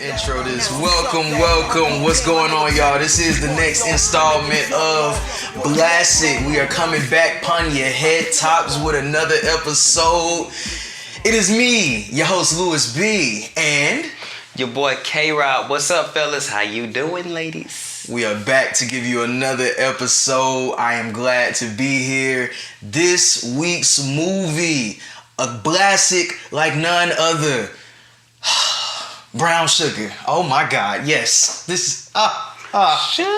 Intro this. Welcome. What's going on, y'all? This is the next installment of Blassic. We are coming back upon your head tops with another episode. It is me, your host Louis B, and your boy K-Rod. What's up, fellas? How you doing, ladies? We are back to give you another episode. I am glad to be here. This week's movie, a Blassic like none other. Brown Sugar. Oh my God, yes. This is Sugar.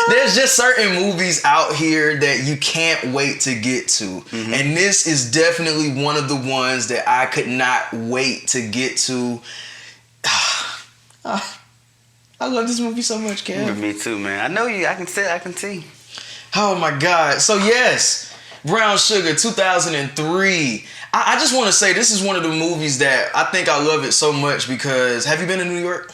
There's just certain movies out here that you can't wait to get to. Mm-hmm. And this is definitely one of the ones that I could not wait to get to. I love this movie so much, Kev. Me too, man. I know you. I can see. Oh my God. So yes, Brown Sugar, 2003. I just want to say this is one of the movies that I think I love it so much because, have you been to New York?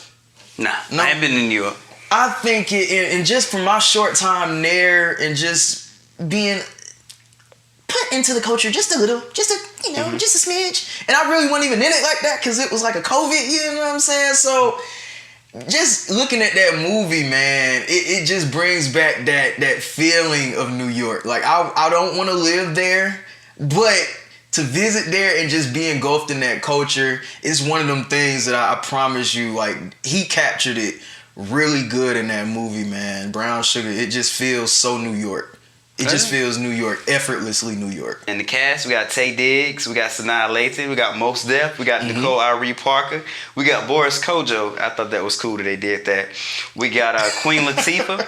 Nah, no? I haven't been in New York. I think and just from my short time there and just being put into the culture just a little, just a smidge. And I really wasn't even in it like that because it was like a COVID, you know what I'm saying? So just looking at that movie, man, it just brings back that feeling of New York. Like I don't want to live there, but to visit there and just be engulfed in that culture is one of them things that I promise you, like, he captured it really good in that movie, man. Brown Sugar, it just feels so New York. It just feels New York, effortlessly New York. In the cast, we got Taye Diggs, we got Sanaa, Lathan, we got Mos Def, we got Nicole Irie Parker, we got Boris Kojo. I thought that was cool that they did that. We got Queen Latifah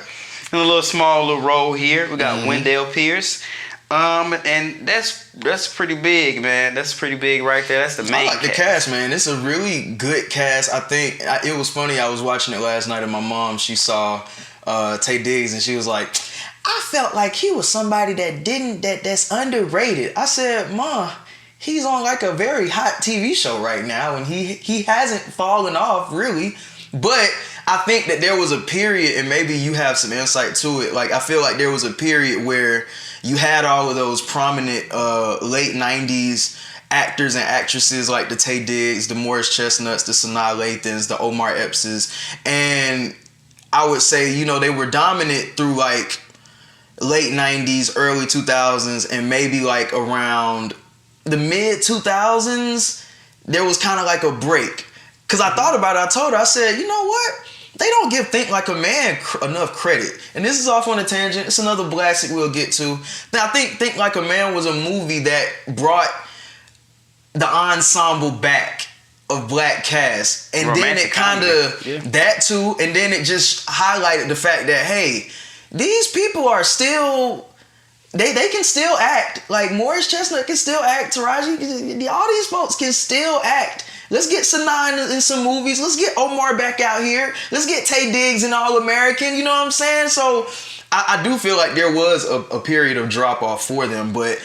in a little role here. We got Wendell Pierce. And that's pretty big, man. That's pretty big right there. That's the main cast. I like the cast, man. It's a really good cast. I think it was funny. I was watching it last night and my mom, she saw Taye Diggs and she was like, I felt like he was somebody that's underrated. I said, Mom, he's on like a very hot TV show right now and he hasn't fallen off really. But I think that there was a period, and maybe you have some insight to it. Like, I feel like there was a period where you had all of those prominent late 90s actors and actresses like the Taye Diggs, the Morris Chestnuts, the Sanaa Lathans, the Omar Epps'. And I would say, they were dominant through like late 90s, early 2000s, and maybe like around the mid 2000s, there was kind of like a break. Because I thought about it, I told her, I said, you know what? They don't give Think Like a Man enough credit. And this is off on a tangent. It's another Blassic we'll get to. Now, I think Like a Man was a movie that brought the ensemble back of black cast. And romantic then it kind of, that too, and then it just highlighted the fact that, hey, these people are still, they can still act. Like Morris Chestnut can still act. Taraji, all these folks can still act. Let's get Sanaa in some movies. Let's get Omar back out here. Let's get Taye Diggs in All American. You know what I'm saying? So I do feel like there was a period of drop off for them, but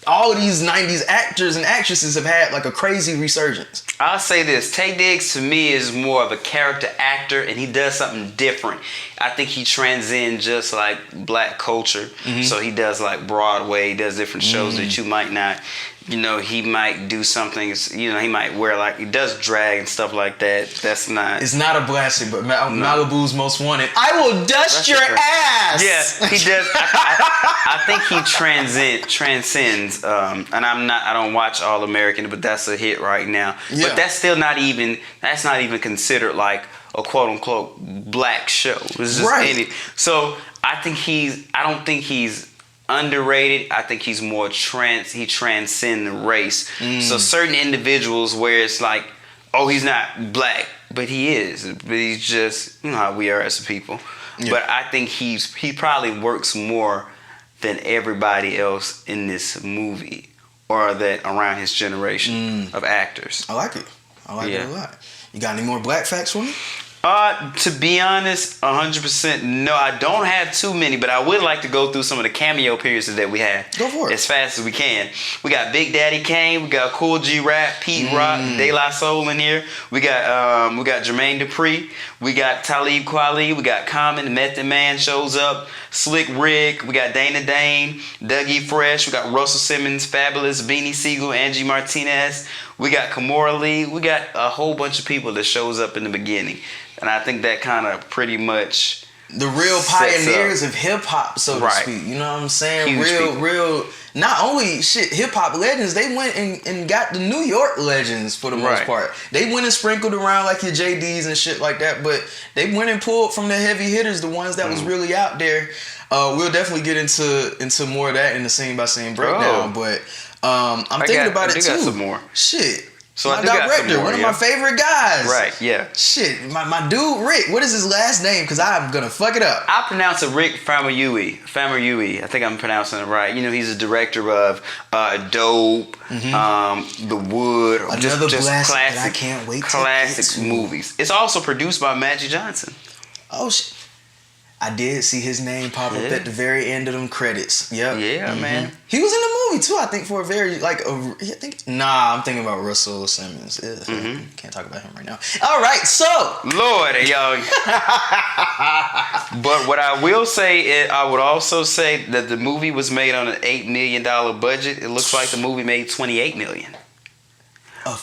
all of these 90s actors and actresses have had like a crazy resurgence. I'll say this. Taye Diggs to me is more of a character actor and he does something different. I think he transcends just like black culture. So he does like Broadway, he does different shows that you might not, he might do something, he might wear like, he does drag and stuff like that. That's not. It's not a Blassic, but Malibu's Most Wanted. I will dust your ass. Yeah, he does. I think he transcends, and I don't watch All American, but that's a hit right now. Yeah. But that's not even considered like a quote unquote black show. It's just so I don't think he's underrated. I think he's more he transcends the race. So certain individuals where it's like, oh, he's not black, but he is. But he's just, how we are as a people. Yeah. But I think he probably works more than everybody else in this movie or that around his generation of actors. I like it. I like it a lot. You got any more black facts for me? To be honest, 100% no. I don't have too many, but I would like to go through some of the cameo appearances that we had. Go for it. As fast as we can. We got Big Daddy Kane, we got Cool G Rap, Pete Rock, De La Soul in here. We got Jermaine Dupri, we got Talib Kweli, we got Common, Method Man shows up, Slick Rick, we got Dana Dane, Dougie Fresh, we got Russell Simmons, Fabulous, Beanie Siegel, Angie Martinez. We got Kimora Lee. We got a whole bunch of people that shows up in the beginning, and I think that kind of pretty much the real pioneers of hip hop, so to speak. You know what I'm saying? Huge real. Not only hip hop legends, they went and got the New York legends for the most part. They went and sprinkled around like your JDs and shit like that, but they went and pulled from the heavy hitters, the ones that was really out there. We'll definitely get into more of that in the scene by scene breakdown, but I'm thinking about it too. Got some more. Shit. So my director, one of my favorite guys. Right, yeah. Shit, my dude Rick. What is his last name? Because I'm gonna fuck it up. I pronounce it Rick Famuyiwa. I think I'm pronouncing it right. You know, he's a director of Dope, The Wood, just Blassic classic. That I can't wait. Classic movies. It's also produced by Magic Johnson. Oh shit. I did see his name pop up at the very end of them credits. Yep. Yeah, man. He was in the movie too, I think, for a very I'm thinking about Russell Simmons. Can't talk about him right now. All right, so Lord, y'all. But what I will say is, I would also say that the movie was made on an $8 million budget. It looks like the movie made $28 million.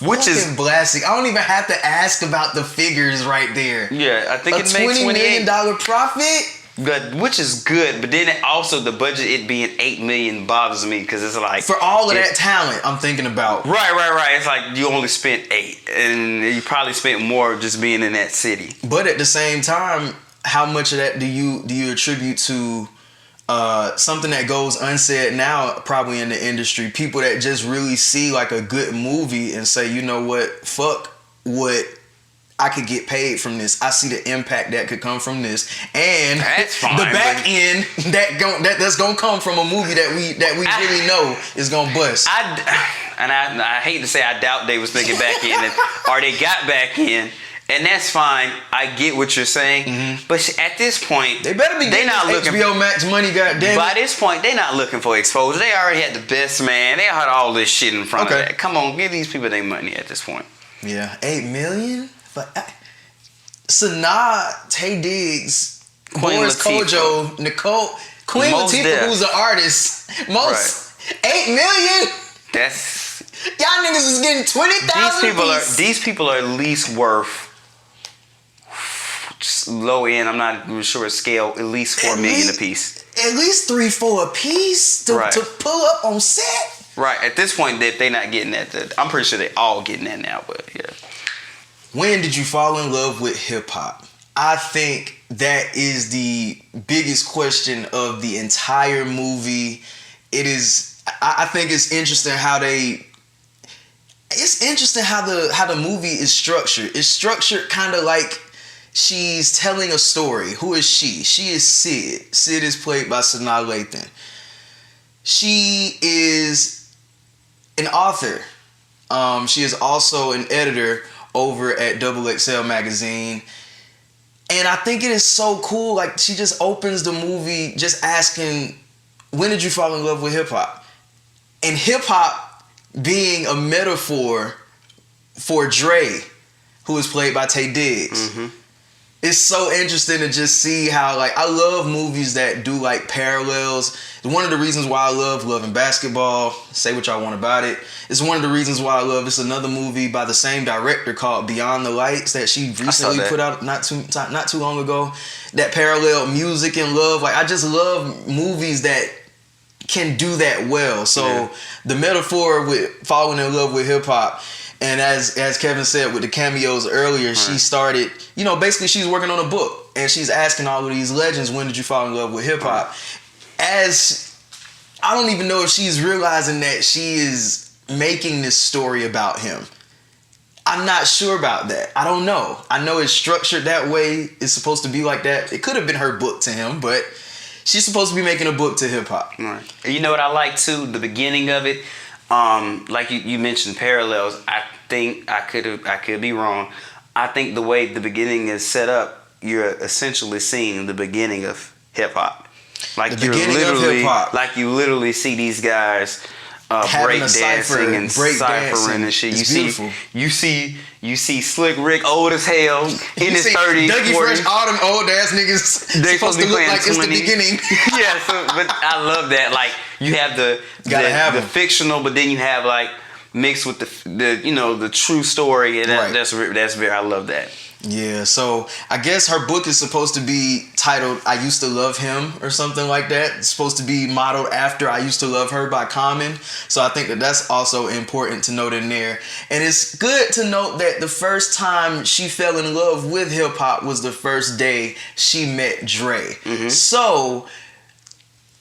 Which is Blassic. I don't even have to ask about the figures right there. Yeah, I think it made $20 million profit. Good, which is good, but then also the budget it being $8 million bothers me because it's like for all of that talent I'm thinking about. Right. It's like you only spent $8, and you probably spent more just being in that city. But at the same time, how much of that do you attribute to something that goes unsaid now probably in the industry? People that just really see like a good movie and say, you know what, fuck what I could get paid from this. I see the impact that could come from this, and that's fine, the back end that's gonna come from a movie that we really know is gonna bust. I hate to say I doubt they was thinking back in, or they got back in. And that's fine. I get what you're saying, but at this point, they better be getting HBO Max money. Goddamn! By this point, they're not looking for exposure. They already had the best man. They had all this shit in front of that. Come on, give these people their money at this point. Yeah, $8 million. But Sanaa, Taye Diggs, Boris Kojo, Nicole, Queen Latifah, who's an artist, $8 million. That's y'all niggas is getting 20,000. These people are at least worth. Just low end, I'm not even sure scale, at least $4 million a piece. At least 3-4 a piece to pull up on set. Right. At this point, they're not getting that. I'm pretty sure they all getting that now, but yeah. When did you fall in love with hip hop? I think that is the biggest question of the entire movie. It is. I think it's interesting how the movie is structured. It's structured kind of like she's telling a story. Who is she? She is Sid. Sid is played by Sanaa Lathan. She is an author. She is also an editor over at XXL magazine. And I think it is so cool. Like, she just opens the movie just asking, when did you fall in love with hip hop? And hip hop being a metaphor for Dre, who is played by Taye Diggs. It's so interesting to just see how, like, I love movies that do like parallels. One of the reasons why I love Love and Basketball, say what y'all want about it, it's one of the reasons why I love it's another movie by the same director called Beyond the Lights that she recently put out not too long ago, that parallel music and love. Like, I just love movies that can do that well. So the metaphor with falling in love with hip hop, and as Kevin said with the cameos earlier, she started, basically she's working on a book and she's asking all of these legends, when did you fall in love with hip hop? As I don't even know if she's realizing that she is making this story about him. I'm not sure about that. I don't know. I know it's structured that way. It's supposed to be like that. It could have been her book to him, but she's supposed to be making a book to hip hop. Right. You know what I like too? The beginning of it. Like you mentioned parallels. I think I could be wrong. I think the way the beginning is set up, you're essentially seeing the beginning of hip hop. Like you literally see these guys break dancing and ciphering and shit. You see Slick Rick old as hell in his 30s. Dougie Fresh, all them old ass niggas they supposed to look like 20. It's the beginning. Yeah, but I love that. Like, you have the fictional, but then you have like mixed with the true story, and that's very, I love that. Yeah, so I guess her book is supposed to be titled "I Used to Love Him" or something like that. It's supposed to be modeled after "I Used to Love Her" by Common. So I think that's also important to note in there. And it's good to note that the first time she fell in love with hip hop was the first day she met Dre. Mm-hmm. So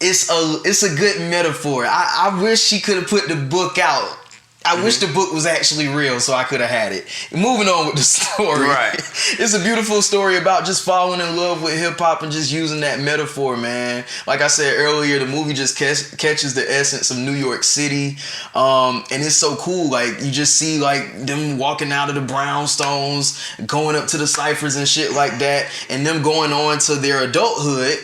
it's a good metaphor. I wish she could have put the book out. I wish the book was actually real so I could have had it. Moving on with the story. Right. It's a beautiful story about just falling in love with hip hop and just using that metaphor, man. Like I said earlier, the movie just catches the essence of New York City. And it's so cool. Like, you just see like them walking out of the brownstones, going up to the ciphers and shit like that, and them going on to their adulthood.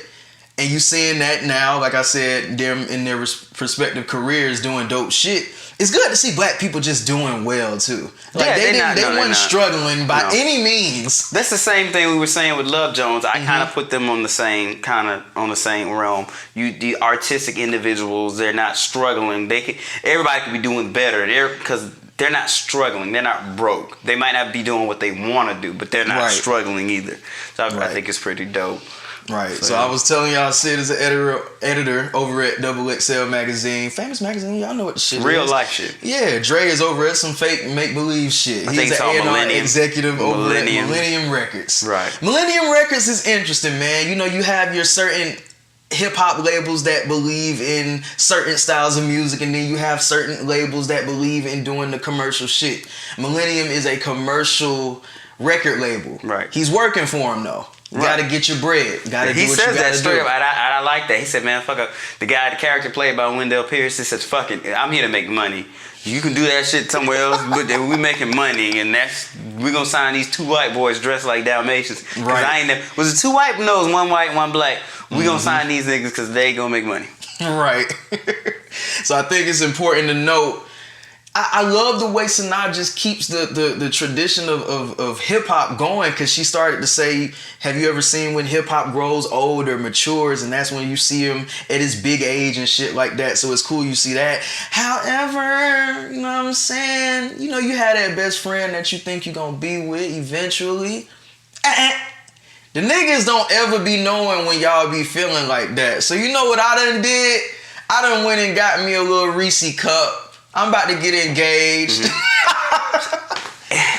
And you seeing that now, like I said, them in their respective careers doing dope shit. It's good to see black people just doing well too. Like they weren't struggling by any means. That's the same thing we were saying with Love Jones. I kind of put them on the same realm. The artistic individuals, they're not struggling. Everybody could be doing better. Because they're not struggling. They're not broke. They might not be doing what they want to do, but they're not struggling either. So I think it's pretty dope. Right. So I was telling y'all, Sid is an editor over at XXL Magazine. Famous magazine. Y'all know what the shit Real is. life shit. Yeah. Dre is over at some fake make-believe shit. He's an A&R executive over at Millennium Records. Right. Millennium Records is interesting, man. You know, you have your certain hip-hop labels that believe in certain styles of music, and then you have certain labels that believe in doing the commercial shit. Millennium is a commercial record label. Right. He's working for him, though. You gotta get your bread. Gotta do what you gotta do. He says that straight up. I like that. He said, man, fuck up. The character played by Wendell Pierce, he says, fuck it. I'm here to make money. You can do that shit somewhere else, but we making money, and we're gonna sign these two white boys dressed like Dalmatians. Right. Was it two white? No, it was one white, one black. We gonna sign these niggas because they gonna make money. Right. So I think it's important to note, I love the way Sanaa just keeps the tradition of hip hop going, because she started to say, have you ever seen when hip hop grows old or matures, and that's when you see him at his big age and shit like that. So it's cool you see that. However, you know what I'm saying? You know, you had that best friend that you think you're gonna be with eventually. The niggas don't ever be knowing when y'all be feeling like that. So you know what I done did? I done went and got me a little Reese cup. I'm about to get engaged.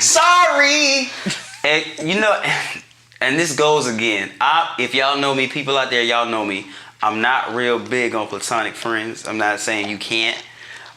Sorry. And you know, and this goes again. If y'all know me, people out there, y'all know me. I'm not real big on platonic friends. I'm not saying you can't.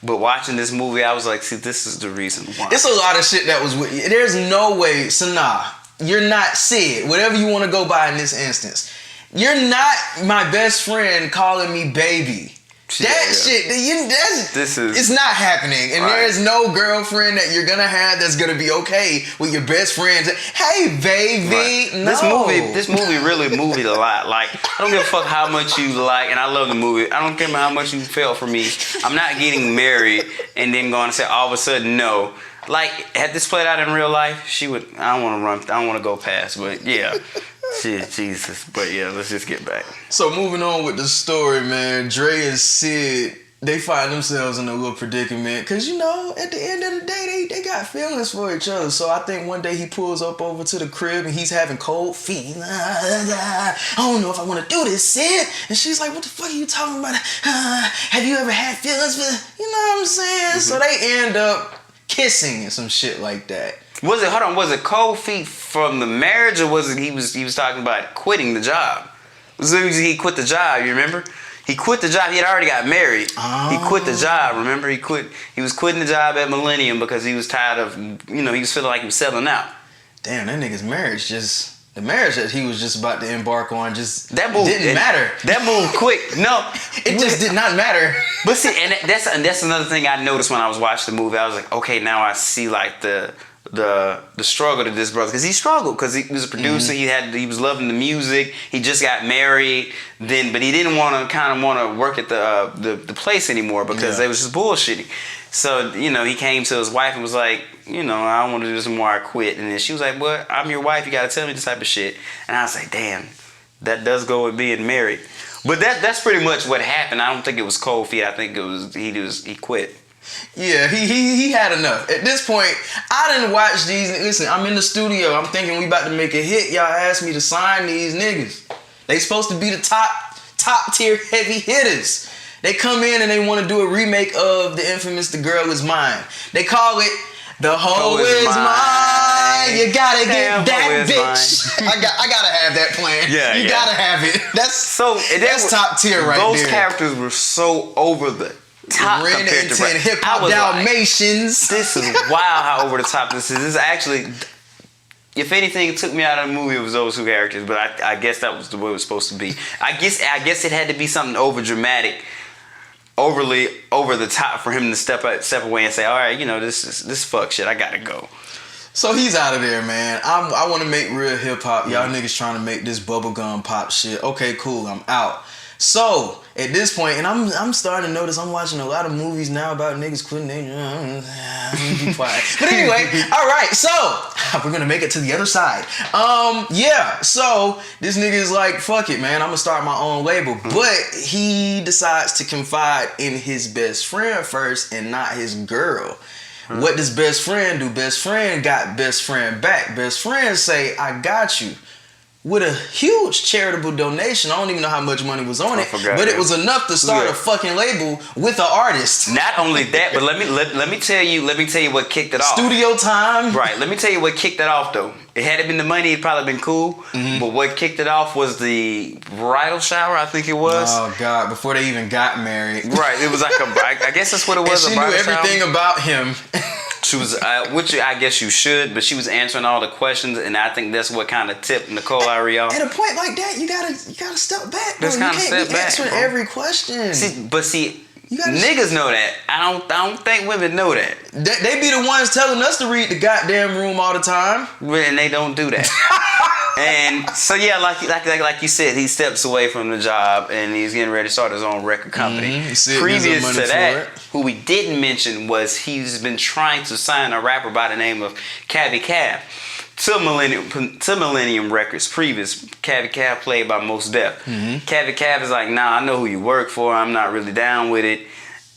But watching this movie, I was like, see, this is the reason why. It's a lot of shit that was with you. There's no way, Sanaa, you're not Sid, whatever you want to go by in this instance. You're not my best friend calling me baby. Shit, it's not happening. And there's no girlfriend that you're gonna have that's gonna be okay with your best friend. Hey, baby. Right. No. This movie really moved a lot. Like, I don't give a fuck how much you like, and I love the movie. I don't care how much you felt for me. I'm not getting married and then going to say all of a sudden no. Like, had this played out in real life, she would. I don't want to go past, but yeah. Shit, Jesus. But yeah, let's just get back. So moving on with the story, man. Dre and Sid, they find themselves in a little predicament, because, you know, at the end of the day, they got feelings for each other. So I think one day he pulls up over to the crib and he's having cold feet. I don't know if I want to do this, Sid. And she's like, what the fuck are you talking about? Have you ever had feelings for, you know what I'm saying? Mm-hmm. So they end up kissing and some shit like that. Was it cold feet from the marriage, or was it he was talking about quitting the job? He quit the job, you remember? He quit the job. He had already got married. Oh. He quit the job, remember? He was quitting the job at Millennium because he was tired of, you know, he was feeling like he was settling out. Damn, that nigga's marriage the marriage that he was just about to embark on didn't matter. That moved quick. No. It just did not matter. But see, and that's another thing I noticed when I was watching the movie. I was like, okay, now I see like the struggle to this brother, because he struggled, because he was a producer. Mm-hmm. He was loving the music. He just got married then, but he didn't want to work at the place anymore because they was just bullshitting. So, you know, he came to his wife and was like, you know, I don't want to do this anymore, I quit. And then she was like, well, I'm your wife, you got to tell me this type of shit. And I was like, damn, that does go with being married. But that's pretty much what happened. I don't think it was cold feet. I think it was he quit. Yeah, he had enough. At this point, I didn't watch these. Listen, I'm in the studio. I'm thinking we about to make a hit. Y'all asked me to sign these niggas. They supposed to be the top tier heavy hitters. They come in and they want to do a remake of the infamous "The Girl Is Mine." They call it "The Hoe Is Mine." You gotta get that bitch. I gotta have that plan. Yeah, you gotta have it. That's top tier right those there. Those characters were so over the top Ren compared and to 10 hip hop Dalmatians. Like, this is wild how over the top this is. This is actually, if anything, it took me out of the movie. It was those two characters, but I guess that was the way it was supposed to be. I guess it had to be something over dramatic, overly over the top for him to step away and say, all right, this fuck shit. I gotta go. So he's out of there, man. I want to make real hip hop. Y'all niggas trying to make this bubblegum pop shit. Okay, cool. I'm out. So at this point, and I'm starting to notice I'm watching a lot of movies now about niggas quitting their be quiet. But anyway, all right. So we're gonna make it to the other side. Yeah. So this nigga is like, fuck it, man. I'm gonna start my own label. But he decides to confide in his best friend first and not his girl. What does best friend do? Best friend got best friend back. Best friend say, I got you. With a huge charitable donation. I don't even know how much money was on it, but it was enough to start a fucking label with an artist. Not only that, but let me tell you what kicked it off. Studio time. Right. Let me tell you what kicked it off though. It had it been the money, it'd probably been cool. Mm-hmm. But what kicked it off was the bridal shower, I think it was. Oh God! Before they even got married. Right. It was like I guess that's what it was. And she knew everything about him. She was, which I guess you should, but she was answering all the questions, and I think that's what kind of tipped Nicole Ari off. At a point like that, you gotta step back. Bro. You can't step back, answering every question. See, niggas know that. I don't think women know that. They be the ones telling us to read the goddamn room all the time, and they don't do that. And so yeah, like you said, he steps away from the job and he's getting ready to start his own record company. Mm-hmm. Previous to that, who we didn't mention was he's been trying to sign a rapper by the name of Cavi Cav to Millennium Records. Previous Cavi Cav played by Mos Def. Mm-hmm. Cavi Cav is like, nah, I know who you work for. I'm not really down with it.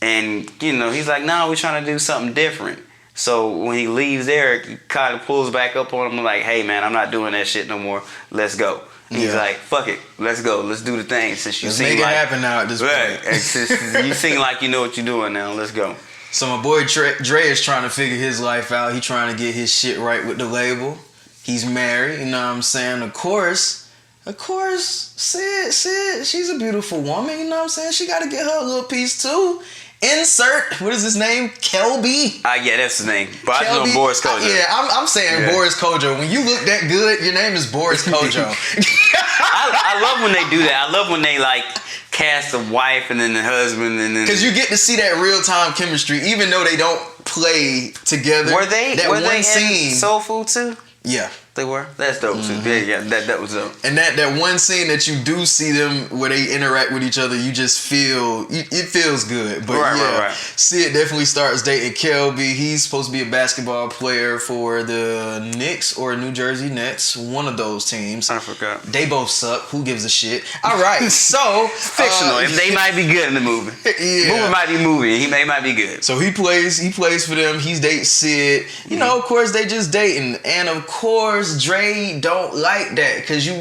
And he's like, nah, we're trying to do something different. So when he leaves there, he kind of pulls back up on him like, hey man, I'm not doing that shit no more. Let's go. And he's like, fuck it, let's go. Let's do the thing. Since you make it happen now at this point. And since you seem like you know what you're doing now, let's go. So my boy Dre is trying to figure his life out. He trying to get his shit right with the label. He's married, you know what I'm saying? Of course, Sid, she's a beautiful woman, you know what I'm saying? She got to get her a little piece too. Insert, what is his name? Kelby? Yeah, that's his name. But I know Boris Kojo. Yeah, I'm saying Boris Kojo. When you look that good, your name is Boris Kojo. I love when they do that. I love when they like cast the wife and then the husband and then because you get to see that real time chemistry, even though they don't play together. Were they? That were one they scene, in Soul Food too? Yeah. They were? That's dope too. Yeah, that was dope. And that one scene that you do see them where they interact with each other, you just feel it feels good. But right. Sid definitely starts dating Kelby. He's supposed to be a basketball player for the Knicks or New Jersey Nets, one of those teams. I forgot. They both suck. Who gives a shit? All right, so fictional. They might be good in the movie. Yeah. Movie might be movie. They might be good. So he plays for them. He dates Sid. You know, of course they just dating, and of course Dre don't like that because you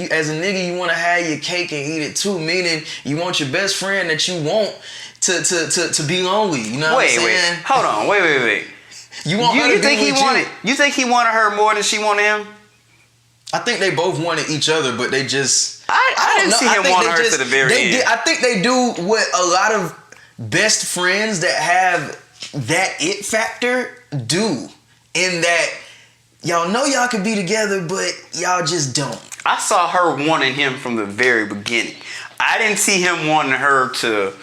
as a nigga you want to have your cake and eat it too, meaning you want your best friend that you want to be lonely. You know what I'm saying? Wait, hold on, wait. You think he wanted her more than she wanted him? I think they both wanted each other, but they just I didn't see him want her to the very end. I think they do what a lot of best friends that have that it factor do, in that y'all know y'all could be together, but y'all just don't. I saw her wanting him from the very beginning. I didn't see him wanting her to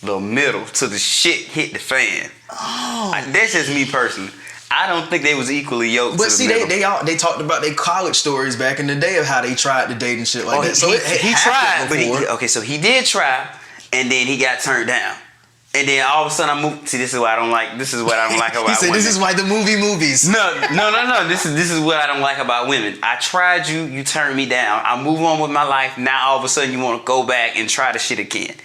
the middle, to the shit hit the fan. Oh. That's just me personally. I don't think they was equally yoked. But see, they talked about their college stories back in the day of how they tried to date and shit like that. So he tried, but so he did try, and then he got turned down. And then all of a sudden I moved. See, this is what I don't like. This is what I don't like about he said, women. This is why the movies. No. This is what I don't like about women. I tried you. You turned me down. I move on with my life. Now all of a sudden you want to go back and try the shit again.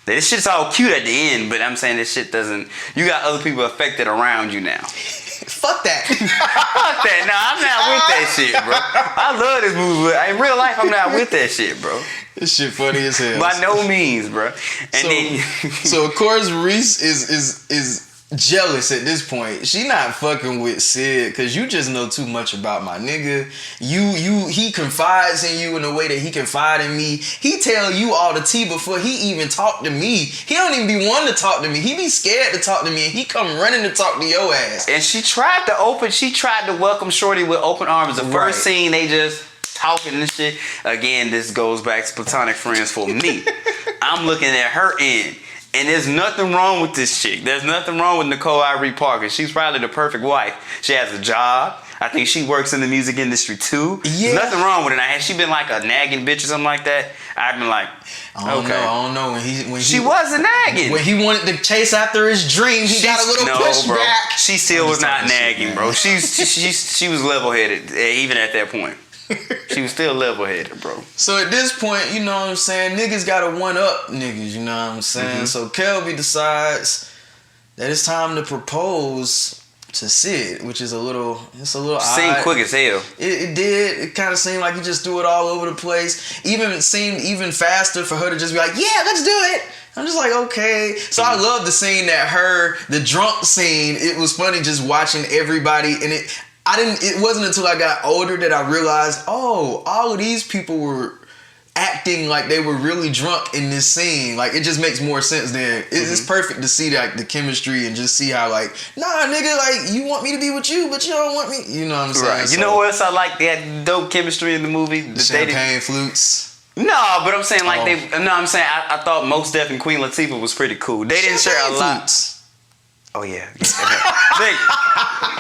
This shit's all cute at the end, but I'm saying this shit doesn't. You got other people affected around you now. Fuck that. Fuck that. No, I'm not with that shit, bro. I love this movie, but in real life, I'm not with that shit, bro. This shit funny as hell. By no means, bro. And so of course Reese is jealous at this point. She not fucking with Sid because you just know too much about my nigga. He confides in you in the way that he confide in me. He tell you all the tea before he even talk to me. He don't even be wanting to talk to me. He be scared to talk to me, and he come running to talk to your ass. And she tried to welcome Shorty with open arms. The first scene, they just talking and shit. Again, this goes back to platonic friends for me. I'm looking at her end. And there's nothing wrong with this chick. There's nothing wrong with Nicole Ivory Parker. She's probably the perfect wife. She has a job. I think she works in the music industry too. Yeah. There's nothing wrong with it. Now, had she been like a nagging bitch or something like that, I'd been like, I don't know. When she wasn't nagging. When he wanted to chase after his dream, he got a little pushback. She still was not nagging, bro. She was level-headed, even at that point. She was still level-headed, bro. So at this point, you know what I'm saying, niggas gotta one-up niggas, you know what I'm saying? Mm-hmm. So Kelby decides that it's time to propose to Sid, which is a little odd. Seemed quick as hell. It did. It kind of seemed like he just threw it all over the place. It seemed even faster for her to just be like, yeah, let's do it. I'm just like, okay. So I love the scene the drunk scene. It was funny just watching everybody, and it wasn't until I got older that I realized, oh, all of these people were acting like they were really drunk in this scene. Like, it just makes more sense then. It's perfect to see like the chemistry and just see how like, nah, nigga, like, you want me to be with you, but you don't want me. You know what I'm saying? Right. You know what else I like? They had dope chemistry in the movie. The champagne flutes. No, but I'm saying I thought Mos Def and Queen Latifah was pretty cool. They didn't share a lot. Flutes. Oh yeah.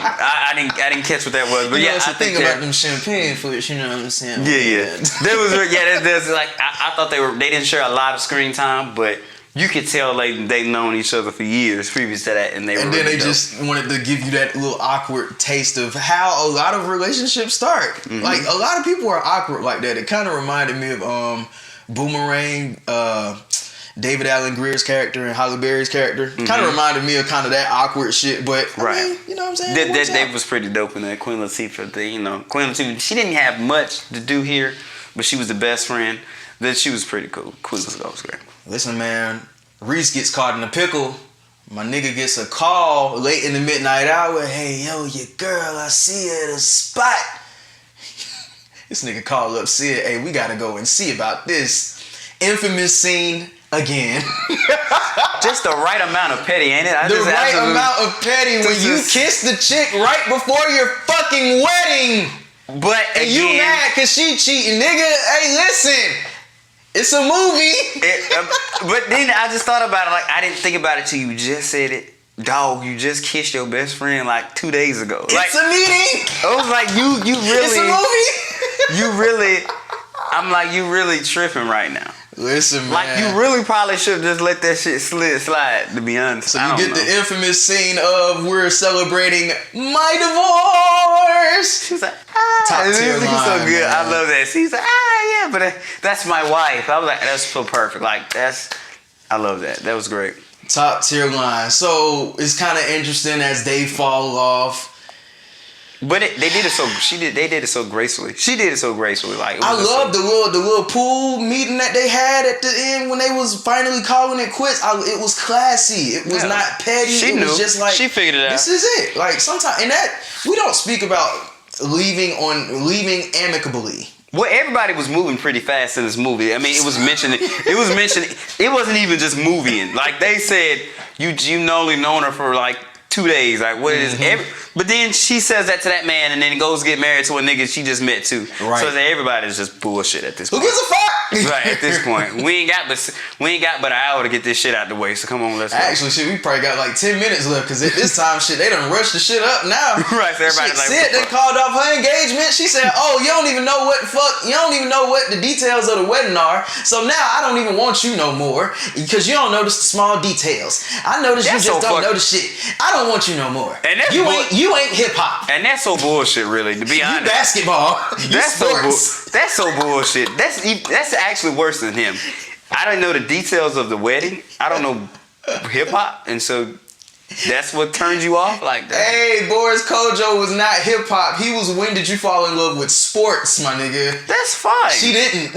I didn't catch what that was, but I think about them champagne flutes. You know what I'm saying? Yeah. There's like I thought they didn't share a lot of screen time, but you could tell they've known each other for years previous to that, and then they just wanted to give you that little awkward taste of how a lot of relationships start. Mm-hmm. Like, a lot of people are awkward like that. It kind of reminded me of Boomerang. David Allen Greer's character and Halle Berry's character kind of reminded me of kind of that awkward shit, but I mean, you know what I'm saying? That was pretty dope in that Queen Latifah thing, you know. Queen Latifah, she didn't have much to do here, but she was the best friend. Then she was pretty cool. Queen Latifah was great. Listen, man, Reese gets caught in a pickle. My nigga gets a call late in the midnight hour. Hey, yo, your girl, I see her at a spot. This nigga called up Sid. Hey, we gotta go and see about this infamous scene. Again. Just the right amount of petty, ain't it? The right amount of petty when you kiss the chick right before your fucking wedding. But and you mad because she cheating, nigga. Hey, listen. It's a movie. But then I just thought about it. Like, I didn't think about it till you just said it. Dog, you just kissed your best friend like 2 days ago. It's a meeting. I was like, you really. It's a movie. You really. I'm like, you really tripping right now. Listen, man. Like, you really probably should just let that shit slide, to be honest. So you get the infamous scene of we're celebrating my divorce. She's like, top tier line, so good. Man. I love that. She's like, yeah, but that's my wife. I was like, that's so perfect. Like, I love that. That was great. Top tier line. So it's kind of interesting as they fall off. But they did it so gracefully. She did it so gracefully. Like, I love the little pool meeting that they had at the end when they was finally calling it quits. It was classy. It was not petty. It was just like, she figured it out. This is it. Like, sometimes, and that we don't speak about leaving amicably. Well, everybody was moving pretty fast in this movie. I mean, it was mentioned. It wasn't even just moving. Like, they said, you only known her for like 2 days. Like, what is but then she says that to that man, and then goes get married to a nigga she just met too. Right. So everybody's just bullshit at this point. Who gives a fuck? Right, at this point, we ain't got but an hour to get this shit out the way. So come on, let's go. Actually, shit, we probably got like 10 minutes left because at this time, shit, they done rushed the shit up now. Right, so everybody's like, Sid done called off her engagement. She said, "Oh, you don't even know what the fuck. You don't even know what the details of the wedding are. So now I don't even want you no more because you don't notice the small details. I notice you just don't know the shit. I don't want you no more. And you ain't hip hop." And that's so bullshit, really. To be honest, you basketball. That's so bullshit. That's actually worse than him. I didn't know the details of the wedding. I don't know hip hop, and so that's what turns you off. Like that. Hey, Boris Kojo was not hip hop. He was When Did You Fall in Love with Sports, my nigga. That's fine. She didn't.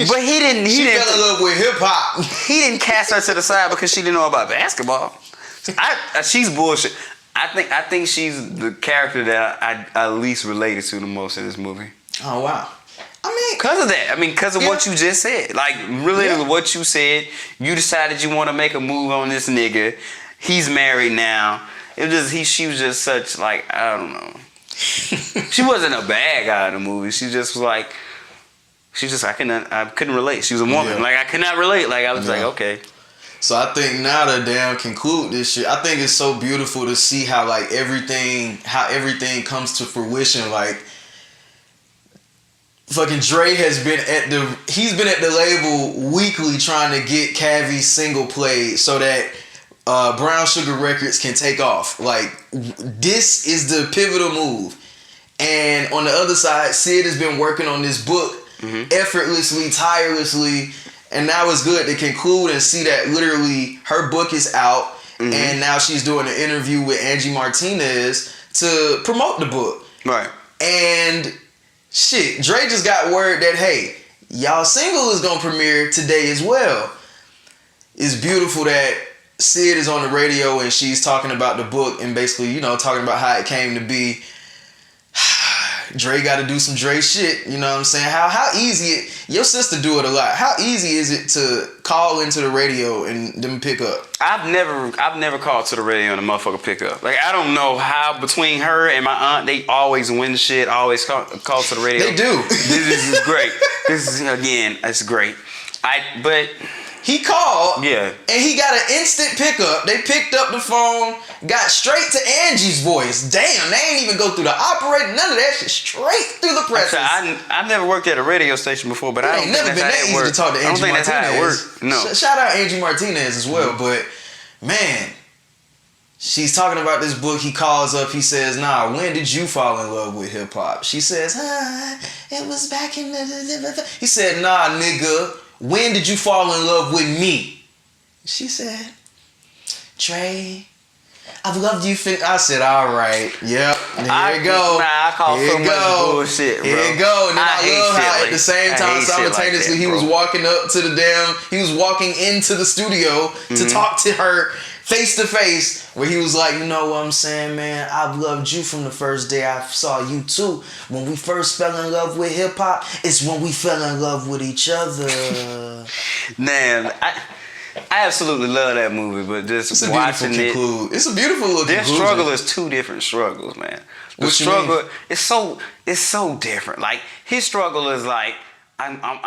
But he didn't. She fell in love with hip hop. He didn't cast her to the side because she didn't know about basketball. She's bullshit. I think she's the character that I least related to the most in this movie. Oh wow. I mean, because of that. I mean, because of what you just said. Like, related to what you said, you decided you want to make a move on this nigga. He's married now. She was just such, like, I don't know. She wasn't a bad guy in the movie. She just was like, I couldn't relate. She was a woman. Yeah. Like, I could not relate. Like, I was like, okay. So I think now to damn conclude this shit, I think it's so beautiful to see how like everything comes to fruition. Like fucking Dre he's been at the label weekly trying to get Cavi's single played so that Brown Sugar Records can take off. Like this is the pivotal move. And on the other side, Sid has been working on this book effortlessly, tirelessly. And now it's good to conclude and see that literally her book is out, and now she's doing an interview with Angie Martinez to promote the book. Right. And shit, Dre just got word that, hey, y'all single is gonna premiere today as well. It's beautiful that Sid is on the radio and she's talking about the book and basically, you know, talking about how it came to be. Dre got to do some Dre shit, you know what I'm saying? How easy your sister do it a lot. How easy is it to call into the radio and them pick up? I've never called to the radio and the motherfucker pick up. Like I don't know how between her and my aunt they always win shit. Always call to the radio. They do. This is great. This is again. It's great. But he called. Yeah. And he got an instant pickup. They picked up the phone, got straight to Angie's voice. Damn, they ain't even go through the operator, none of that shit. Straight through the presses. I've never worked at a radio station before, but I don't think that's how it works. To talk to Angie I don't think Martinez. that's how it works. No. Shout out Angie Martinez as well, but man, she's talking about this book. He calls up. He says, "Nah, when did you fall in love with hip hop?" She says, "It was back in the." He said, "Nah, nigga. When did you fall in love with me?" She said, "Trey, I've loved you." I said, "All right, yep, here you go." Nah, I call so much bullshit, bro. Here you go. And then I love how at the same time, simultaneously, he was walking up to he was walking into the studio to talk to her face to face, where he was like, "You know what I'm saying, man? I've loved you from the first day I saw you too. When we first fell in love with hip hop, it's when we fell in love with each other." Man, I absolutely love that movie, but just watching it, it's a beautiful little their conclusion. struggle is two different struggles, man. The struggle is so different. Like his struggle is like I'm